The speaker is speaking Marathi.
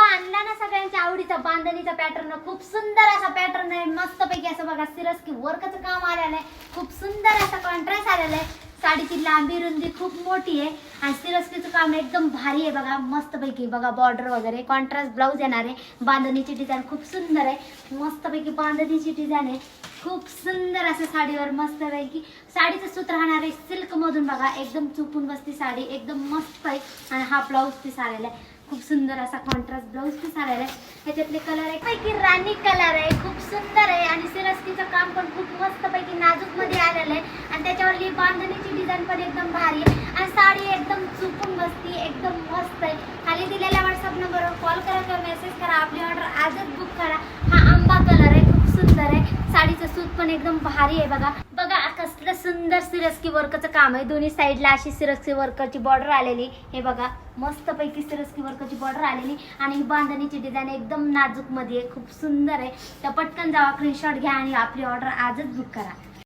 आणला ना सगळ्यांच्या आवडीचा बांधणीचा पॅटर्न, खूप सुंदर असा पॅटर्न आहे, मस्त पैकी असं बघा सिरस्की वर्कचं काम आलेलं आहे, खूप सुंदर असा कॉन्ट्रास्ट आलेला आहे। साडीची लांबी रुंदी खूप मोठी आहे आणि सिरस्कीचं काम एकदम भारी आहे बघा, मस्त पैकी बघा बॉर्डर वगैरे कॉन्ट्रास्ट ब्लाऊज येणार आहे। बांधणीची डिझाईन खूप सुंदर आहे, मस्त पैकी बांधणीची डिझाईन आहे, खूप सुंदर असं साडीवर मस्त पैकी साडीचं सूत्र राहणार आहे सिल्क मधून बघा, एकदम चुपून बसती साडी, एकदम मस्त आहे। आणि हा ब्लाऊज पीस आलेला आहे, खूप सुंदर असा कॉन्ट्रास्ट ब्लाऊज पीस आलेला आहे। ह्याच्यातले कलर आहे पैकी राणी कलर आहे, खूप सुंदर आहे आणि सिरस्कीचं काम पण खूप मस्त पैकी नाजूक मध्ये आलेलं आहे आणि त्याच्यावरली बांधणीची डिझाईन पण एकदम भारी आहे आणि साडी एकदम चुपून बसती, एकदम मस्त आहे। खाली दिलेल्या व्हॉट्सअप नंबरवर कॉल करा किंवा मेसेज करा, आपली ऑर्डर आजच बुक करा। हा आंबा कलर आहे, खूप सुंदर आहे, साडीचं सूत पण एकदम भारी आहे बघा। बघा कसलं सुंदर सिरस्की वर्कचं काम आहे, दोन्ही साईडला अशी सिरस्की वर्कची बॉर्डर आलेली, हे बघा मस्त पैकी सिरस्की वर्कची बॉर्डर आलेली आणि ही बांधणीची डिझाईन एकदम नाजूक मध्ये आहे, खूप सुंदर आहे। तर पटकन जावा, स्क्रीनशॉट घ्या आणि आपली ऑर्डर आजच बुक करा।